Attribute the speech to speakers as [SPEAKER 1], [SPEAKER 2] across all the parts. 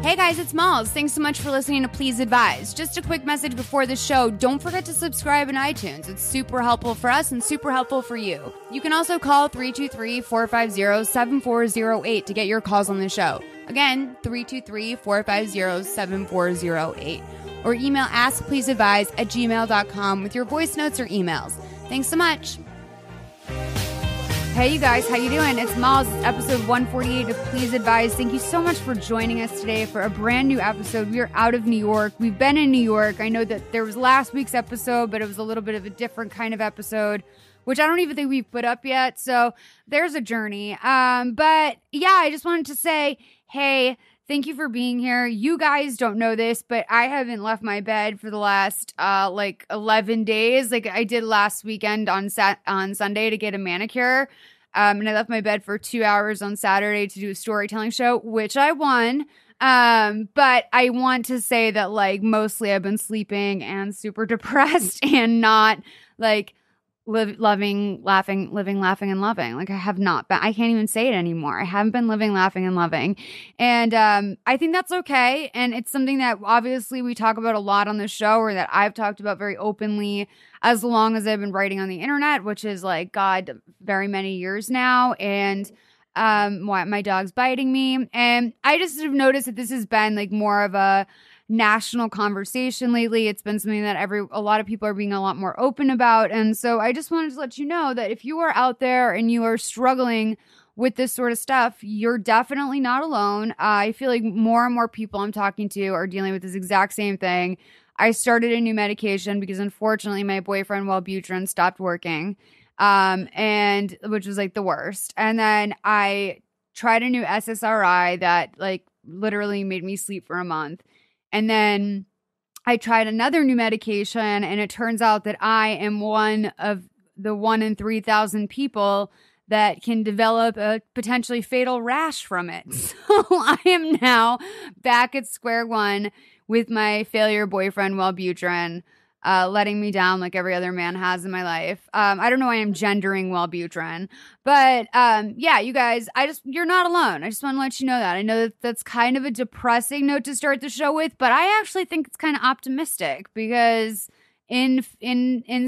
[SPEAKER 1] Hey guys, it's Malls. Thanks so much for listening to Please Advise. Just a quick message before the show. Don't forget to subscribe in iTunes. It's super helpful for us and super helpful for you. You can also call 323-450-7408 to get your calls on the show. Again, 323-450-7408. Or email askpleaseadvise@gmail.com with your voice notes or emails. Thanks so much. Hey, you guys, how you doing? It's Malls. It's episode 148 of Please Advise. Thank you so much for joining us today for a brand new episode. We are out of New York. We've been in New York. I know that there was last week's episode, but it was a little bit of a different kind of episode, which I don't even think we've put up yet. So there's a journey. But yeah, I just wanted to say, hey, thank you for being here. You guys don't know this, but I haven't left my bed for the last 11 days. Like I did last weekend on Sunday to get a manicure. And I left my bed for 2 hours on Saturday to do a storytelling show, which I won. But I want to say that like mostly I've been sleeping and super depressed and not like living, laughing, and loving. Like I have not been, I can't even say it anymore. I haven't been living, laughing, and loving. And I think that's okay. And it's something that obviously we talk about a lot on the show, or that I've talked about very openly as long as I've been writing on the internet, which is like, God, very many years now. And my dog's biting me. And I just have noticed that this has been like more of a national conversation lately. It's been something that a lot of people are being a lot more open about. And so I just wanted to let you know that if you are out there and you are struggling with this sort of stuff, you're definitely not alone. I feel like more and more people I'm talking to are dealing with this exact same thing. I started a new medication because unfortunately my boyfriend Wellbutrin stopped working, and which was like the worst. And then I tried a new SSRI that like literally made me sleep for a month. And then I tried another new medication, and it turns out that I am one of the 1 in 3,000 people that can develop a potentially fatal rash from it. So I am now back at square one with my failure boyfriend Wellbutrin, letting me down like every other man has in my life. I don't know why I'm gendering Wellbutrin, but yeah, you guys, you're not alone. I just want to let you know that. I know that that's kind of a depressing note to start the show with, but I actually think it's kind of optimistic because in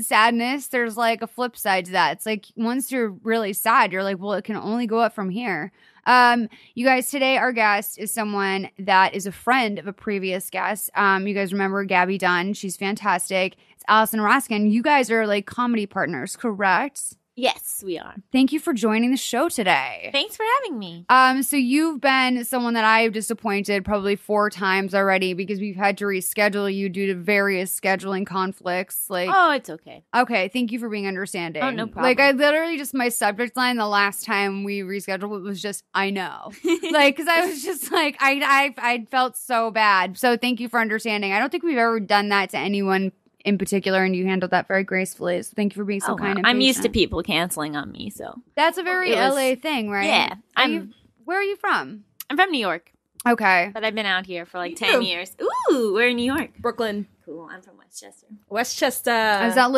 [SPEAKER 1] sadness, there's like a flip side to that. It's like once you're really sad, you're like, well, it can only go up from here. You guys, today our guest is someone that is a friend of a previous guest. You guys remember Gabby Dunn. She's fantastic. It's Allison Raskin. You guys are like comedy partners, correct?
[SPEAKER 2] Yes, we are.
[SPEAKER 1] Thank you for joining the show today.
[SPEAKER 2] Thanks for having me.
[SPEAKER 1] So you've been someone that I've disappointed probably 4 times already because we've had to reschedule you due to various scheduling conflicts. Like,
[SPEAKER 2] oh, it's okay.
[SPEAKER 1] Okay, thank you for being understanding.
[SPEAKER 2] Oh, no problem.
[SPEAKER 1] Like, I literally just, my subject line the last time we rescheduled was just, I know. Like, because I was just like, I felt so bad. So thank you for understanding. I don't think we've ever done that to anyone in particular, and you handled that very gracefully. So thank you for being so kind and
[SPEAKER 2] I'm
[SPEAKER 1] patient.
[SPEAKER 2] used to people canceling on me, so.
[SPEAKER 1] That's a very LA thing, right?
[SPEAKER 2] Yeah.
[SPEAKER 1] Where are you from?
[SPEAKER 2] I'm from New York.
[SPEAKER 1] Okay.
[SPEAKER 2] But I've been out here for like 10 years. Ooh, we're in New York.
[SPEAKER 3] Brooklyn.
[SPEAKER 2] Cool. I'm from Westchester.
[SPEAKER 3] Westchester.
[SPEAKER 1] Is that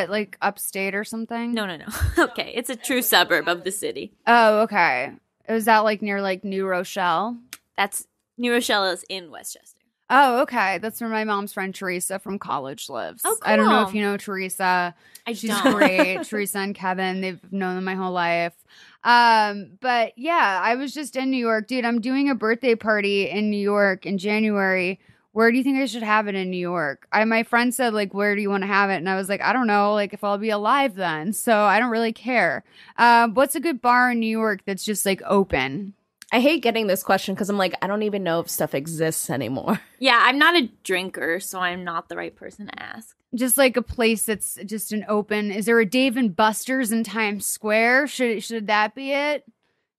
[SPEAKER 1] like upstate or something?
[SPEAKER 2] No. Okay. It's a true suburb of the city.
[SPEAKER 1] Oh, okay. Is that like near like New Rochelle?
[SPEAKER 2] New Rochelle is in Westchester.
[SPEAKER 1] Oh, okay. That's where my mom's friend Teresa from college lives.
[SPEAKER 2] Oh, cool.
[SPEAKER 1] I don't know if you know Teresa. She's
[SPEAKER 2] don't.
[SPEAKER 1] great. Teresa and Kevin, they've known them my whole life. But yeah, I was just in New York. Dude, I'm doing a birthday party in New York in January. Where do you think I should have it in New York? My friend said, like, where do you want to have it? And I was like, I don't know, like, if I'll be alive then. So I don't really care. What's a good bar in New York that's just, like, open?
[SPEAKER 3] I hate getting this question because I'm like, I don't even know if stuff exists anymore.
[SPEAKER 2] Yeah, I'm not a drinker, so I'm not the right person to ask.
[SPEAKER 1] Just like a place that's just an open. Is there a Dave and Buster's in Times Square? Should that be it?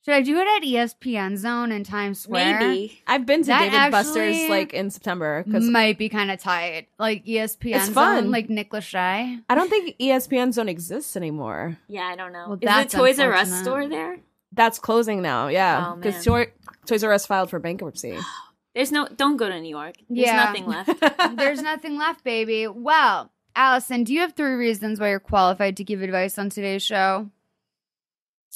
[SPEAKER 1] Should I do it at ESPN Zone in Times Square?
[SPEAKER 2] Maybe.
[SPEAKER 3] I've been to Dave and Buster's like in September.
[SPEAKER 1] Might be kind of tight. Like ESPN
[SPEAKER 3] it's
[SPEAKER 1] Zone,
[SPEAKER 3] fun.
[SPEAKER 1] like Nick Lachey.
[SPEAKER 3] I don't think ESPN Zone exists anymore.
[SPEAKER 2] Yeah, I don't know.
[SPEAKER 1] Well,
[SPEAKER 2] is the Toys R Us store there?
[SPEAKER 3] That's closing now, yeah.
[SPEAKER 2] Oh,
[SPEAKER 3] Because
[SPEAKER 2] man.
[SPEAKER 3] Toys R Us filed for bankruptcy.
[SPEAKER 2] Don't go to New York. There's nothing left.
[SPEAKER 1] There's nothing left, baby. Well, Allison, do you have 3 reasons why you're qualified to give advice on today's show?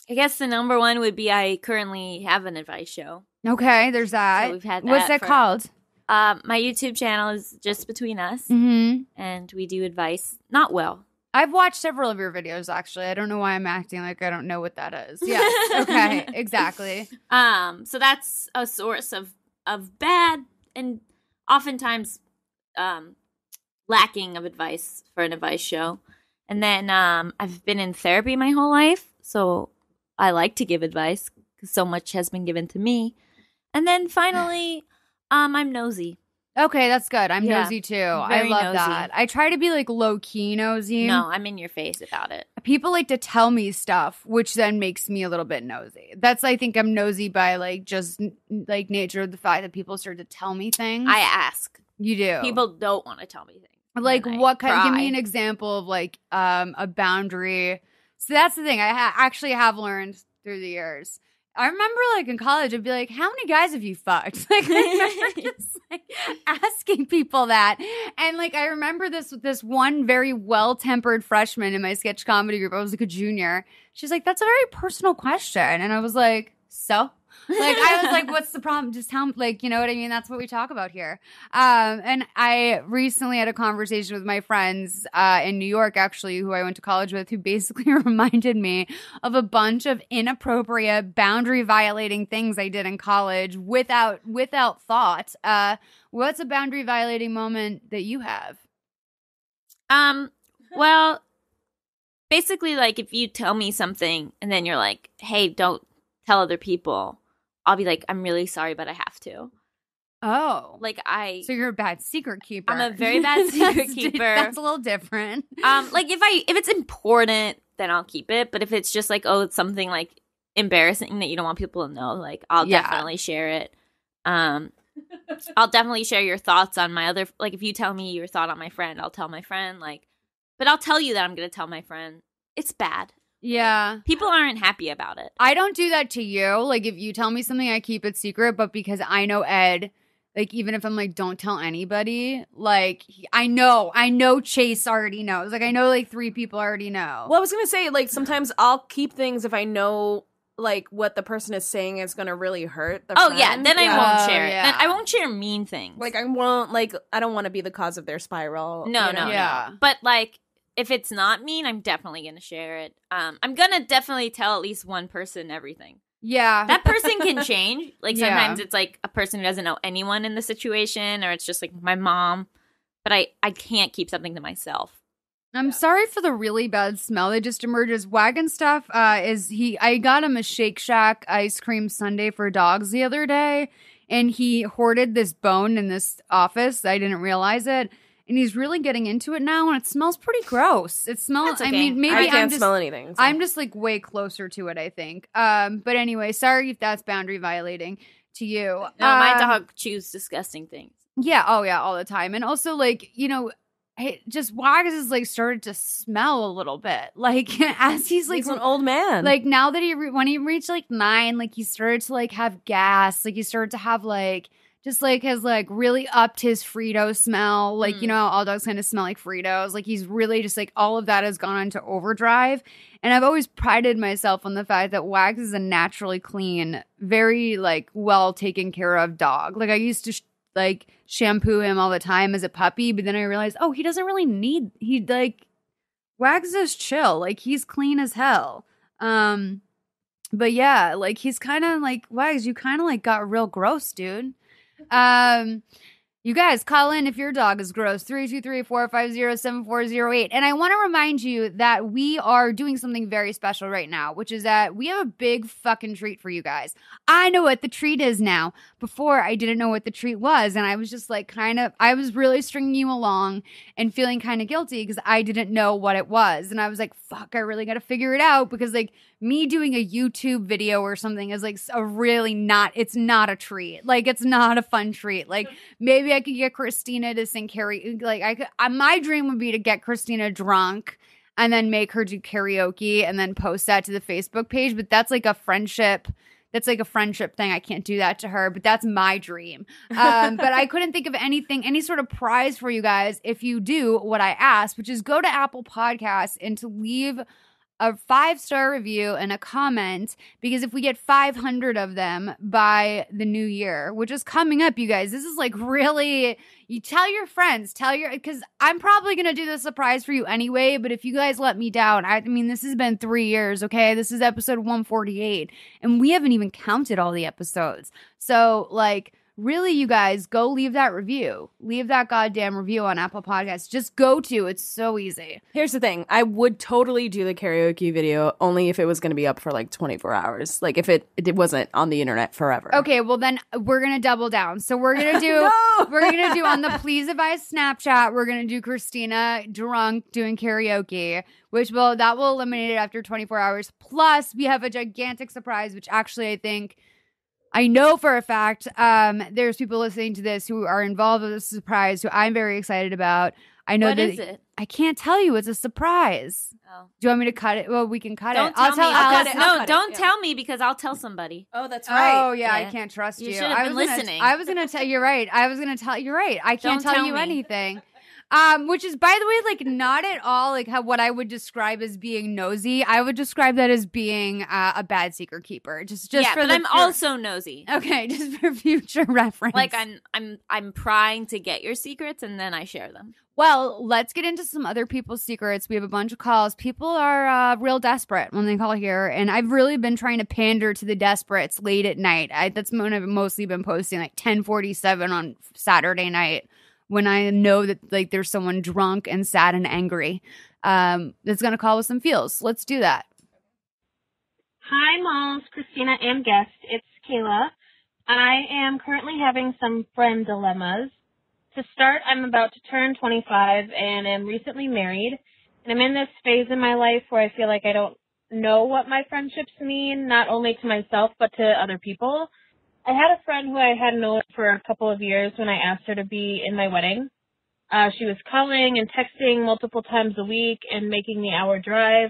[SPEAKER 2] I guess the number one would be I currently have an advice show.
[SPEAKER 1] Okay, there's that.
[SPEAKER 2] So we've had
[SPEAKER 1] What's that called?
[SPEAKER 2] My YouTube channel is Just Between Us, and we do advice. Not well.
[SPEAKER 1] I've watched several of your videos, actually. I don't know why I'm acting like I don't know what that is. Yes, okay, exactly.
[SPEAKER 2] So that's a source of bad and oftentimes lacking of advice for an advice show. And then I've been in therapy my whole life, so I like to give advice because so much has been given to me. And then finally, I'm nosy.
[SPEAKER 1] Okay, that's good. I'm nosy too. I love
[SPEAKER 2] nosy.
[SPEAKER 1] that. I try to be like low-key nosy.
[SPEAKER 2] No, I'm in your face about it.
[SPEAKER 1] People like to tell me stuff, which then makes me a little bit nosy. That's, I think I'm nosy by like just like nature of the fact that people start to tell me things.
[SPEAKER 2] I ask.
[SPEAKER 1] You do.
[SPEAKER 2] People don't want to tell me things.
[SPEAKER 1] Like what kind? Give me an example of like a boundary. So that's the thing. I actually have learned through the years. I remember like in college, I'd be like, how many guys have you fucked? Like I remember just like asking people that. And like I remember this one very well-tempered freshman in my sketch comedy group. I was like a junior. She's like, that's a very personal question. And I was like, so? Like I was like, what's the problem? Just tell me, like, you know what I mean? That's what we talk about here. And I recently had a conversation with my friends in New York, actually, who I went to college with, who basically reminded me of a bunch of inappropriate, boundary violating things I did in college without thought. What's a boundary violating moment that you have?
[SPEAKER 2] Well, basically, like if you tell me something and then you're like, hey, don't tell other people, I'll be like, I'm really sorry, but I have to.
[SPEAKER 1] Oh.
[SPEAKER 2] Like
[SPEAKER 1] So you're a bad secret keeper.
[SPEAKER 2] I'm a very bad secret keeper.
[SPEAKER 1] That's a little different.
[SPEAKER 2] Like if it's important, then I'll keep it. But if it's just like, oh, it's something like embarrassing that you don't want people to know, like I'll definitely share it. I'll definitely share your thoughts on my other, like if you tell me your thought on my friend, I'll tell my friend, like, but I'll tell you that I'm going to tell my friend. It's bad.
[SPEAKER 1] Yeah.
[SPEAKER 2] People aren't happy about it.
[SPEAKER 1] I don't do that to you. Like, if you tell me something, I keep it secret. But because I know Ed, like, even if I'm like, don't tell anybody, like, I know Chase already knows. Like, I know like 3 people already know.
[SPEAKER 3] Well, I was going to say, like, sometimes I'll keep things if I know, like, what the person is saying is going to really hurt the friend.
[SPEAKER 2] Yeah. Then I won't share it.
[SPEAKER 1] Yeah.
[SPEAKER 2] Then I won't share mean things.
[SPEAKER 3] Like, I don't want to be the cause of their spiral.
[SPEAKER 2] No,
[SPEAKER 3] you know?
[SPEAKER 1] Yeah.
[SPEAKER 2] no. But, like, if it's not mean, I'm definitely going to share it. I'm going to definitely tell at least one person everything.
[SPEAKER 1] Yeah.
[SPEAKER 2] That person can change. Like,
[SPEAKER 1] Yeah.
[SPEAKER 2] sometimes it's, like, a person who doesn't know anyone in the situation, or it's just, like, my mom. But I can't keep something to myself.
[SPEAKER 1] I'm sorry for the really bad smell that just emerges. Wagon Stuff I got him a Shake Shack ice cream sundae for dogs the other day, and he hoarded this bone in this office. I didn't realize it. And he's really getting into it now, and it smells pretty gross. It smells.
[SPEAKER 2] Okay.
[SPEAKER 1] I mean, maybe
[SPEAKER 3] I can't
[SPEAKER 1] just
[SPEAKER 3] smell anything. So.
[SPEAKER 1] I'm just like way closer to it, I think. But anyway, sorry if that's boundary violating to you.
[SPEAKER 2] No, my dog chews disgusting things.
[SPEAKER 1] Yeah. Oh yeah, all the time. And also, like, you know, just Wags has like started to smell a little bit. Like as he's like
[SPEAKER 3] an old man.
[SPEAKER 1] Like now that when he reached like 9, like he started to like have gas. Like he started to have like. Just, like, has, like, really upped his Frito smell. Like, you know how all dogs kind of smell like Fritos? Like, he's really just, like, all of that has gone into overdrive. And I've always prided myself on the fact that Wags is a naturally clean, very, like, well taken care of dog. Like, I used to, like, shampoo him all the time as a puppy. But then I realized, he doesn't really need, Wags is chill. Like, he's clean as hell. But, yeah, like, he's kind of, like, Wags, you kind of, like, got real gross, dude. You guys call in if your dog is gross. 323-450-7408. And I want to remind you that we are doing something very special right now, which is that we have a big fucking treat for you guys. I know what the treat is now. Before, I didn't know what the treat was, and I was just like I was really stringing you along and feeling kind of guilty because I didn't know what it was. And I was like, fuck, I really got to figure it out because like me doing a YouTube video or something is like it's not a treat. Like it's not a fun treat. Like maybe I could get Christina to sing karaoke. Like my dream would be to get Christina drunk and then make her do karaoke and then post that to the Facebook page. But that's like a friendship. That's like a friendship thing. I can't do that to her, but that's my dream. But I couldn't think of any sort of prize for you guys if you do what I asked, which is go to Apple Podcasts and to leave a 5-star review and a comment, because if we get 500 of them by the new year, which is coming up, you guys, this is like really, you tell your friends, because I'm probably going to do the surprise for you anyway, but if you guys let me down, I mean, this has been 3 years, okay? This is episode 148, and we haven't even counted all the episodes. So, like, really, you guys, go leave that review. Leave that goddamn review on Apple Podcasts. Just go to. It's so easy.
[SPEAKER 3] Here's the thing. I would totally do the karaoke video only if it was going to be up for like 24 hours. Like if it wasn't on the internet forever.
[SPEAKER 1] Okay, well then we're going to double down. So we're going to do we're going to do on the Please Advise Snapchat, we're going to do Christina drunk doing karaoke, that will eliminate it after 24 hours. Plus, we have a gigantic surprise, which actually I know for a fact there's people listening to this who are involved with this surprise who I'm very excited about. I know
[SPEAKER 2] what is it?
[SPEAKER 1] I can't tell you. It's a surprise.
[SPEAKER 2] Oh.
[SPEAKER 1] Do you want me to cut it? Well, we can cut
[SPEAKER 2] don't
[SPEAKER 1] it.
[SPEAKER 2] Tell me.
[SPEAKER 1] Allison.
[SPEAKER 2] No, don't tell me because I'll tell somebody.
[SPEAKER 3] Oh, that's right.
[SPEAKER 1] Oh, yeah. I can't trust you.
[SPEAKER 2] You should have been listening.
[SPEAKER 1] I was going to tell you. Right. I was going to tell you. Right. I can't tell you anything. Which is, by the way, like not at all like what I would describe as being nosy. I would describe that as being a bad secret keeper. Just
[SPEAKER 2] yeah, but I'm also nosy.
[SPEAKER 1] Okay, just for future reference.
[SPEAKER 2] Like I'm prying to get your secrets and then I share them.
[SPEAKER 1] Well, let's get into some other people's secrets. We have a bunch of calls. People are real desperate when they call here, and I've really been trying to pander to the desperates late at night. That's when I've mostly been posting, like 10:47 on Saturday night, when I know that like there's someone drunk and sad and angry that's going to call with some feels. Let's do that.
[SPEAKER 4] Hi, Moms, Christina, and guest. It's Kayla. I am currently having some friend dilemmas. To start, I'm about to turn 25 and am recently married. And I'm in this phase in my life where I feel like I don't know what my friendships mean, not only to myself but to other people. I had a friend who I had known for a couple of years when I asked her to be in my wedding. She was calling and texting multiple times a week and making the hour drive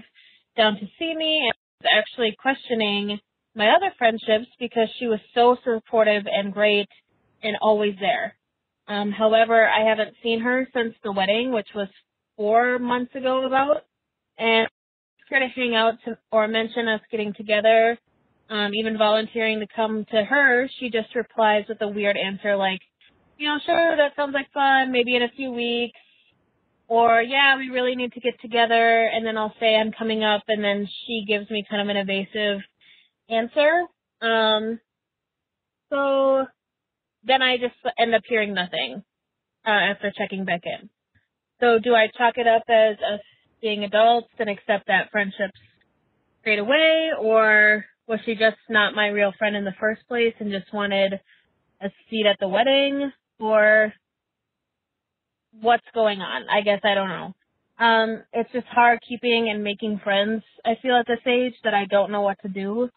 [SPEAKER 4] down to see me, and was actually questioning my other friendships because she was so supportive and great and always there. However, I haven't seen her since the wedding, which was 4 months ago about, and asked her to hang out or mention us getting together. Even volunteering to come to her, she just replies with a weird answer like, sure, that sounds like fun, maybe in a few weeks. Or, yeah, we really need to get together. And then I'll say I'm coming up, and then she gives me kind of an evasive answer. So then I just end up hearing nothing after checking back in. So do I chalk it up as us being adults and accept that friendships fade away, or was she just not my real friend in the first place and just wanted a seat at the wedding? Or what's going on? I guess I don't know. It's just hard keeping and making friends, I feel, at this age that I don't know what to do.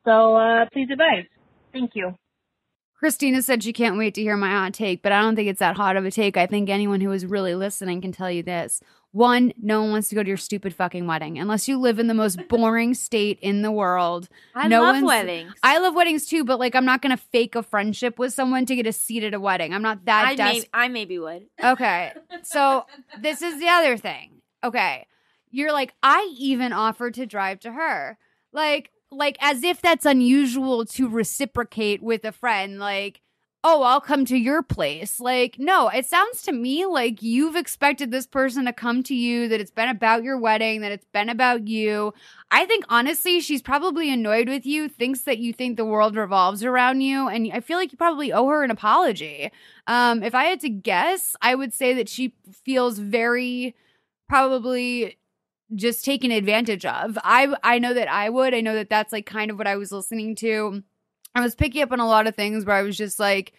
[SPEAKER 4] So please advise. Thank you.
[SPEAKER 1] Christina said she can't wait to hear my hot take, but I don't think it's that hot of a take. I think anyone who is really listening can tell you this. 1, no one wants to go to your stupid fucking wedding unless you live in the most boring state in the world.
[SPEAKER 2] I love weddings.
[SPEAKER 1] I love weddings too, but like I'm not going to fake a friendship with someone to get a seat at a wedding. I'm not that desperate.
[SPEAKER 2] I maybe would.
[SPEAKER 1] Okay. So this is the other thing. Okay. You're like, I even offered to drive to her. Like as if that's unusual to reciprocate with a friend. Like, oh, I'll come to your place. Like, no, it sounds to me like you've expected this person to come to you, that it's been about your wedding, that it's been about you. I think, honestly, she's probably annoyed with you, thinks that you think the world revolves around you, and I feel like you probably owe her an apology. If I had to guess, I would say that she feels very probably just taken advantage of. I know that I would. I know that that's like kind of what I was listening to. I was picking up on a lot of things where I was just like,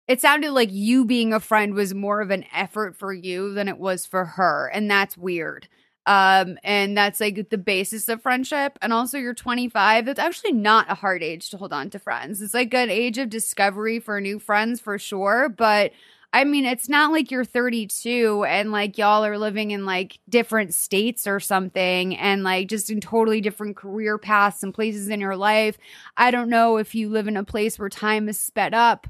[SPEAKER 1] it sounded like you being a friend was more of an effort for you than it was for her. And that's weird. And that's like the basis of friendship. And also you're 25. That's actually not a hard age to hold on to friends. It's like an age of discovery for new friends for sure. But I mean, it's not like you're 32 and like y'all are living in like different states or something and like just in totally different career paths and places in your life. I don't know if you live in a place where time is sped up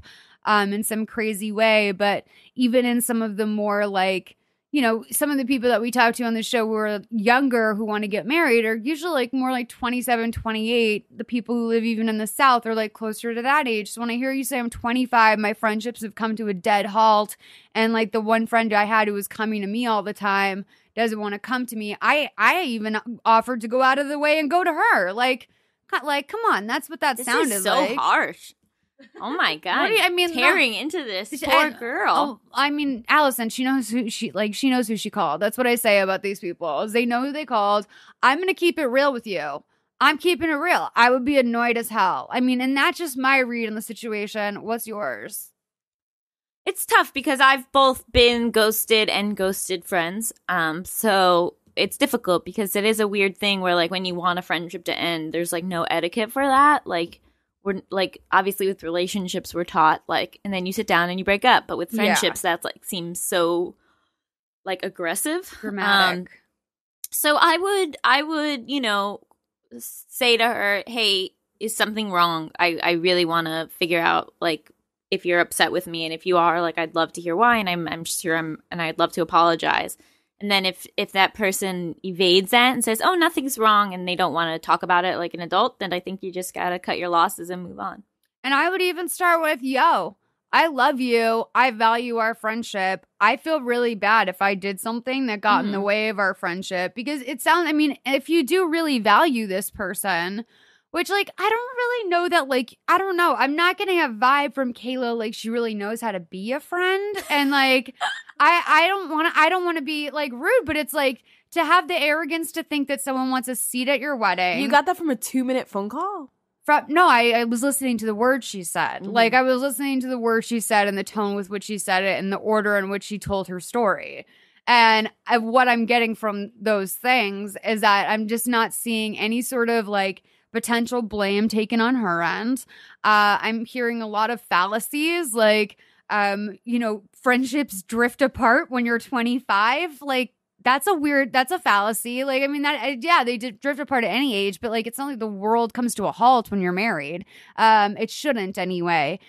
[SPEAKER 1] in some crazy way, but even in some of the more like, you know, some of the people that we talk to on the show who are younger who want to get married are usually like more like 27, 28. The people who live even in the South are like closer to that age. So when I hear you say I'm 25, my friendships have come to a dead halt. And like the one friend I had who was coming to me all the time doesn't want to come to me. I even offered to go out of the way and go to her. Like come on, that's what that sounded
[SPEAKER 2] is so
[SPEAKER 1] like.
[SPEAKER 2] Harsh. Oh my God! Tearing into this poor girl.
[SPEAKER 1] Oh, I mean, Allison, she knows who she called. That's what I say about these people. Is they know who they called. I'm gonna keep it real with you. I'm keeping it real. I would be annoyed as hell. I mean, and that's just my read on the situation. What's yours?
[SPEAKER 2] It's tough because I've both been ghosted and ghosted friends. So it's difficult because it is a weird thing where like when you want a friendship to end, there's like no etiquette for that. Like. We're like obviously with relationships we're taught like and then you sit down and you break up, but with friendships that's like seems so like aggressive,
[SPEAKER 1] dramatic.
[SPEAKER 2] So I would you know say to her, hey, is something wrong? I really want to figure out like if you're upset with me, and if you are, like I'd love to hear why, and I'm sure and I'd love to apologize. And then if that person evades that and says, oh, nothing's wrong, and they don't want to talk about it like an adult, then I think you just got to cut your losses and move on.
[SPEAKER 1] And I would even start with, yo, I love you. I value our friendship. I feel really bad if I did something that got in the way of our friendship. Because it sounds, I mean, if you do really value this person, which, like, I don't really know that, like, I don't know. I'm not getting a vibe from Kayla like she really knows how to be a friend. And, like, I don't want to be, like, rude, but it's, like, to have the arrogance to think that someone wants a seat at your wedding.
[SPEAKER 3] You got that from a 2-minute phone call?
[SPEAKER 1] No, I was listening to the words she said. Mm-hmm. Like, I was listening to the words she said and the tone with which she said it and the order in which she told her story. And what I'm getting from those things is that I'm just not seeing any sort of, like, potential blame taken on her end. I'm hearing a lot of fallacies, like, you know, friendships drift apart when you're 25. Like, that's a fallacy. Like, I mean, they drift apart at any age, but like, it's not like the world comes to a halt when you're married. It shouldn't anyway.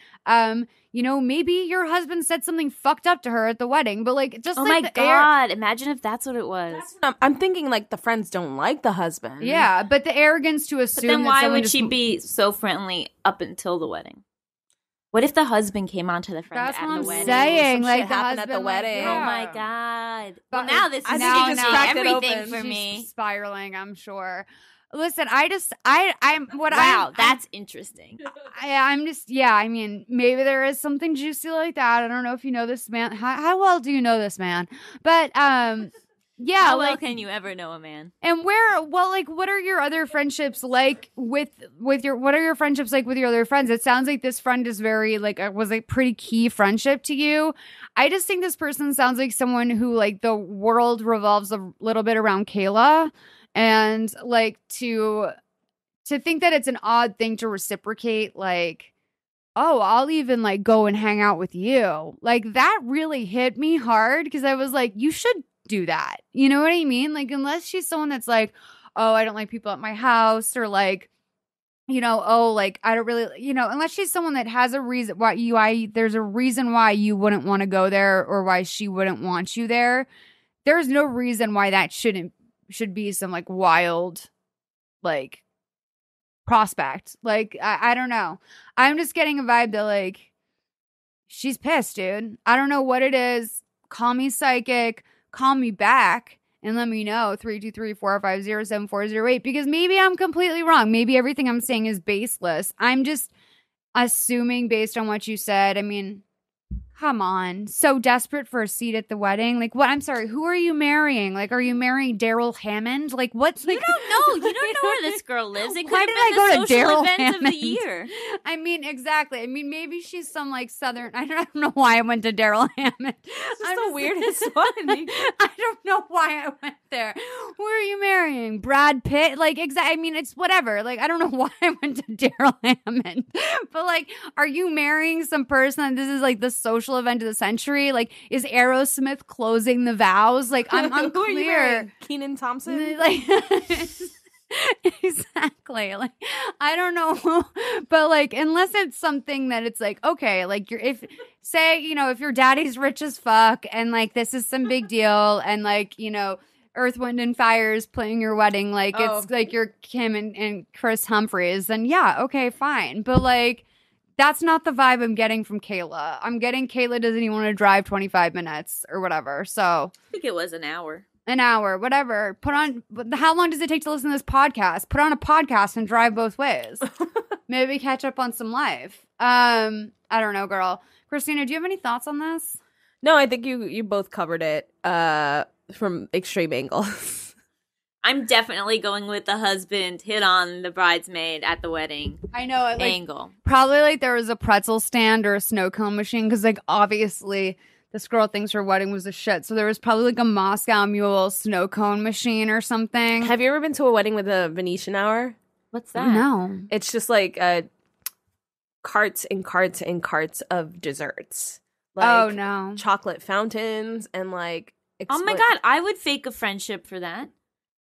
[SPEAKER 1] You know, maybe your husband said something fucked up to her at the wedding, but like, just like,
[SPEAKER 2] my God, imagine if that's what it was.
[SPEAKER 3] I'm thinking like the friends don't like the husband.
[SPEAKER 1] Yeah, but the arrogance to assume.
[SPEAKER 2] But then why would she be so friendly up until the wedding? What if the husband came onto the friend at the wedding?
[SPEAKER 1] That's what I'm saying.
[SPEAKER 3] Like,
[SPEAKER 1] the
[SPEAKER 3] happened
[SPEAKER 1] husband
[SPEAKER 3] at the wedding.
[SPEAKER 1] Like, yeah.
[SPEAKER 2] Oh my God.
[SPEAKER 1] But
[SPEAKER 2] well, now this is
[SPEAKER 3] now
[SPEAKER 2] everything for me.
[SPEAKER 1] She's spiraling, I'm sure. Listen,
[SPEAKER 2] wow, that's interesting.
[SPEAKER 1] I mean, maybe there is something juicy like that. I don't know if you know this man. How well do you know this man? But, yeah.
[SPEAKER 2] How well can you ever know a man?
[SPEAKER 1] And what are your other friendships like what are your friendships like with your other friends? It sounds like this friend is very, like, was a pretty key friendship to you. I just think this person sounds like someone who, like, the world revolves a little bit around Kayla. And like to think that it's an odd thing to reciprocate, like, oh, I'll even like go and hang out with you. Like, that really hit me hard because I was like, you should do that. You know what I mean? Like, unless she's someone that's like, oh, I don't like people at my house, or like, you know, oh, like, I don't really, you know, unless she's someone that has a reason why there's a reason why you wouldn't want to go there or why she wouldn't want you there. There's no reason why that should be some like wild like prospect. Like, I don't know. I'm just getting a vibe that like she's pissed, dude. I don't know what it is. Call me psychic, call me back and let me know. 323-450-7408, because maybe I'm completely wrong. Maybe everything I'm saying is baseless. I'm just assuming based on what you said. I mean, come on. So desperate for a seat at the wedding. Like, what? I'm sorry. Who are you marrying? Like, are you marrying Daryl Hammond? Like, what's like?
[SPEAKER 2] You don't know. You don't know where this girl lives. It could
[SPEAKER 1] Why
[SPEAKER 2] have
[SPEAKER 1] did
[SPEAKER 2] been
[SPEAKER 1] I go
[SPEAKER 2] the
[SPEAKER 1] to
[SPEAKER 2] social
[SPEAKER 1] Daryl
[SPEAKER 2] event
[SPEAKER 1] Hammond?
[SPEAKER 2] of the year.
[SPEAKER 1] I mean, exactly. I mean, maybe she's some like Southern. I don't know why I went to Daryl Hammond.
[SPEAKER 3] It's just the weirdest one.
[SPEAKER 1] I don't know why I went there. Who are you marrying? Brad Pitt? Like, I mean, it's whatever. Like, I don't know why I went to Daryl Hammond. But like, are you marrying some person and this is like the social event of the century? Like, is Aerosmith closing the vows? Like, I'm unclear.
[SPEAKER 3] Kenan Thompson?
[SPEAKER 1] Like, Exactly. Like, I don't know, but like, unless it's something that it's like, okay, like if your daddy's rich as fuck and like this is some big deal and like, Earth, Wind, and Fire is playing your wedding, like it's like you're Kim and Chris Humphries, then yeah, okay, fine. But like, that's not the vibe I'm getting from Kayla. I'm getting Kayla doesn't even want to drive 25 minutes or whatever. So
[SPEAKER 2] I think it was an hour.
[SPEAKER 1] Whatever. How long does it take to listen to this podcast? Put on a podcast and drive both ways. Maybe catch up on some life. I don't know, girl. Christina, do you have any thoughts on this?
[SPEAKER 3] No, I think you both covered it from extreme angles.
[SPEAKER 2] I'm definitely going with the husband hit on the bridesmaid at the wedding.
[SPEAKER 1] I know. Like,
[SPEAKER 2] angle.
[SPEAKER 1] Probably like there was a pretzel stand or a snow cone machine because like obviously this girl thinks her wedding was a shit. So there was probably like a Moscow Mule snow cone machine or something.
[SPEAKER 3] Have you ever been to a wedding with a Venetian hour?
[SPEAKER 2] What's that?
[SPEAKER 1] No.
[SPEAKER 3] It's just like carts and carts and carts of desserts. Like,
[SPEAKER 1] oh, no.
[SPEAKER 3] Chocolate fountains and like...
[SPEAKER 2] Oh my God, I would fake a friendship for that.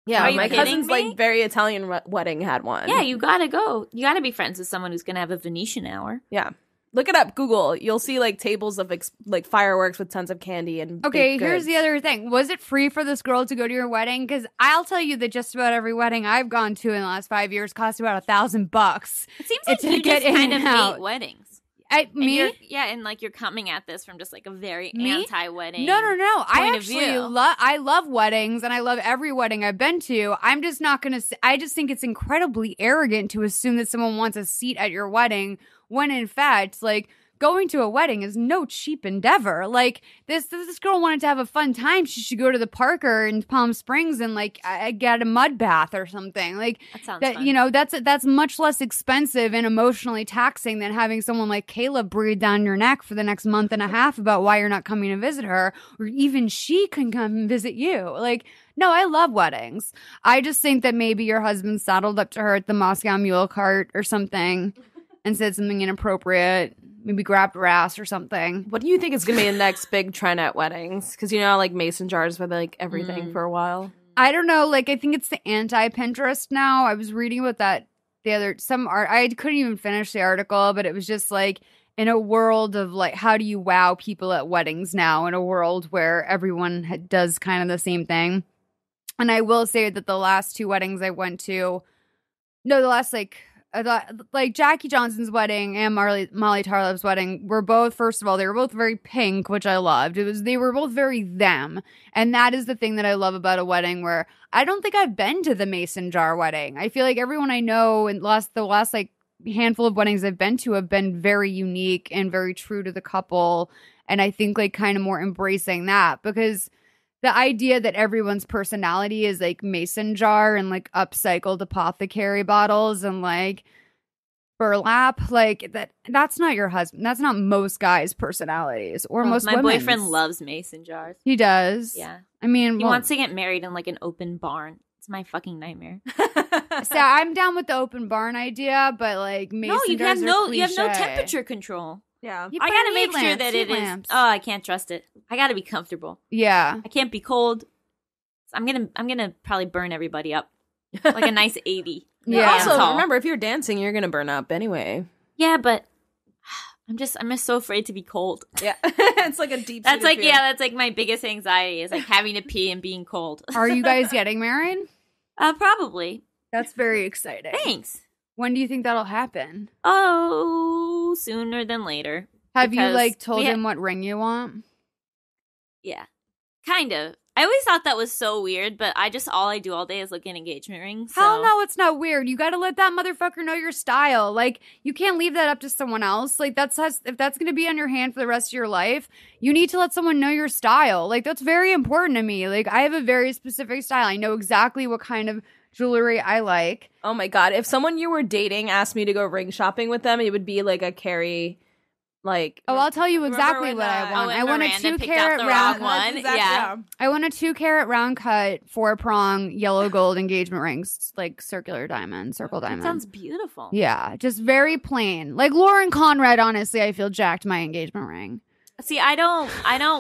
[SPEAKER 3] Yeah, my cousin's like very Italian wedding had one.
[SPEAKER 2] Yeah, you gotta go. You gotta be friends with someone who's gonna have a Venetian hour.
[SPEAKER 3] Yeah. Look it up, Google. You'll see like tables of like fireworks with tons of candy and
[SPEAKER 1] okay,
[SPEAKER 3] baked
[SPEAKER 1] here's
[SPEAKER 3] goods.
[SPEAKER 1] the other thing. Was it free for this girl to go to your wedding? Because I'll tell you that just about every wedding I've gone to in the last 5 years cost about $1,000.
[SPEAKER 2] It seems like you just kind of hate weddings.
[SPEAKER 1] Me?
[SPEAKER 2] And like you're coming at this from just like a very anti-wedding.
[SPEAKER 1] No. I actually love weddings and I love every wedding I've been to. I'm just not going to. I just think it's incredibly arrogant to assume that someone wants a seat at your wedding when in fact, like, going to a wedding is no cheap endeavor. Like, this girl wanted to have a fun time. She should go to the Parker in Palm Springs and like get a mud bath or something. Like
[SPEAKER 2] that sounds fun.
[SPEAKER 1] That's much less expensive and emotionally taxing than having someone like Kayla breathe down your neck for the next month and a half about why you're not coming to visit her, or even she can come and visit you. Like, no, I love weddings. I just think that maybe your husband saddled up to her at the Moscow Mule cart or something and said something inappropriate. Maybe grabbed her ass or something.
[SPEAKER 3] What do you think is going to be the next big trend at weddings? Because like mason jars with like everything for a while.
[SPEAKER 1] I don't know. Like, I think it's the anti-Pinterest now. I was reading about that I couldn't even finish the article, but it was just like in a world of like, how do you wow people at weddings now in a world where everyone does kind of the same thing? And I will say that the last two weddings I went to, like Jackie Johnson's wedding and Molly Tarlow's wedding were both, first of all, they were both very pink, which I loved. They were both very them. And that is the thing that I love about a wedding, where I don't think I've been to the mason jar wedding. I feel like everyone I know in the last like handful of weddings I've been to have been very unique and very true to the couple. And I think like kind of more embracing that, because the idea that everyone's personality is like mason jar and like upcycled apothecary bottles and like burlap, like that's not your husband. That's not most guys' personalities or most women's.
[SPEAKER 2] My boyfriend loves mason jars.
[SPEAKER 1] He does.
[SPEAKER 2] Yeah.
[SPEAKER 1] I mean,
[SPEAKER 2] he wants to get married in like an open barn. It's my fucking nightmare.
[SPEAKER 1] So I'm down with the open barn idea, but like mason jars
[SPEAKER 2] you have no temperature control.
[SPEAKER 3] Yeah.
[SPEAKER 2] I gotta make sure that it is. Oh, I can't trust it. I gotta be comfortable.
[SPEAKER 1] Yeah.
[SPEAKER 2] I can't be cold. I'm gonna probably burn everybody up. Like a nice 80.
[SPEAKER 1] Yeah.
[SPEAKER 3] Also, remember, if you're dancing, you're gonna burn up anyway.
[SPEAKER 2] Yeah, but I'm just so afraid to be cold.
[SPEAKER 3] Yeah. It's like a deep
[SPEAKER 2] That's like fear. That's like my biggest anxiety is like having to pee and being cold.
[SPEAKER 1] Are you guys getting married?
[SPEAKER 2] Probably.
[SPEAKER 1] That's very exciting.
[SPEAKER 2] Thanks.
[SPEAKER 1] When do you think that'll happen?
[SPEAKER 2] Oh, sooner than later.
[SPEAKER 1] Have you like told him what ring you want?
[SPEAKER 2] Yeah, kind of. I always thought that was so weird, but all I do all day is look at engagement rings. So.
[SPEAKER 1] Hell no, it's not weird. You got to let that motherfucker know your style. Like, you can't leave that up to someone else. Like, if that's going to be on your hand for the rest of your life, you need to let someone know your style. Like, that's very important to me. Like, I have a very specific style. I know exactly what kind of jewelry I like.
[SPEAKER 3] Oh my God. If someone you were dating asked me to go ring shopping with them, it would be like a Carrie... Like,
[SPEAKER 1] I'll tell you exactly what I want. I want a 2-carat round
[SPEAKER 2] one. Exactly, yeah.
[SPEAKER 1] I want a 2-carat round cut 4-prong yellow gold engagement rings, like circle diamond.
[SPEAKER 2] That sounds beautiful.
[SPEAKER 1] Yeah, just very plain. Like Lauren Conrad, honestly, I feel jacked my engagement ring.
[SPEAKER 2] See, I don't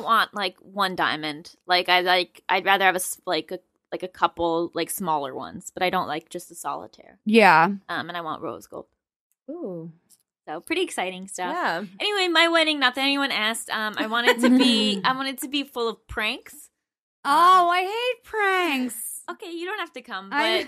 [SPEAKER 2] want like one diamond. Like I'd rather have a like a couple like smaller ones, but I don't like just a solitaire.
[SPEAKER 1] Yeah.
[SPEAKER 2] And I want rose gold.
[SPEAKER 3] Ooh.
[SPEAKER 2] So pretty exciting stuff.
[SPEAKER 3] Yeah.
[SPEAKER 2] Anyway, my wedding, not that anyone asked, I wanted to be full of pranks.
[SPEAKER 1] Oh, I hate pranks.
[SPEAKER 2] Okay, you don't have to come, but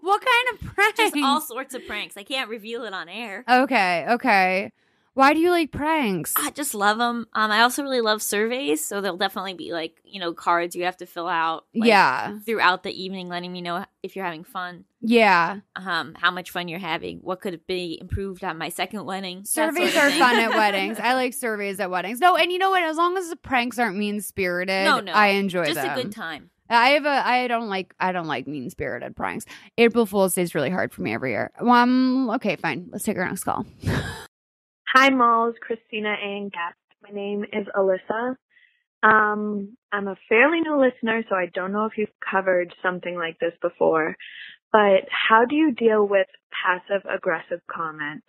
[SPEAKER 1] what kind of pranks?
[SPEAKER 2] just all sorts of pranks. I can't reveal it on air.
[SPEAKER 1] Okay. Why do you like pranks?
[SPEAKER 2] I just love them. I also really love surveys, so there'll definitely be like, cards you have to fill out. Like, throughout the evening, letting me know if you're having fun.
[SPEAKER 1] Yeah.
[SPEAKER 2] How much fun you're having. What could be improved on my second wedding?
[SPEAKER 1] Surveys are fun at weddings. I like surveys at weddings. No, and you know what? As long as the pranks aren't mean spirited,
[SPEAKER 2] no,
[SPEAKER 1] I enjoy them.
[SPEAKER 2] Just a good time.
[SPEAKER 1] I don't like mean spirited pranks. April Fool's Day is really hard for me every year. Okay, fine. Let's take our next call.
[SPEAKER 5] Hi, Malls, Christina, and guest. My name is Alyssa. I'm a fairly new listener, so I don't know if you've covered something like this before, but how do you deal with passive-aggressive comments?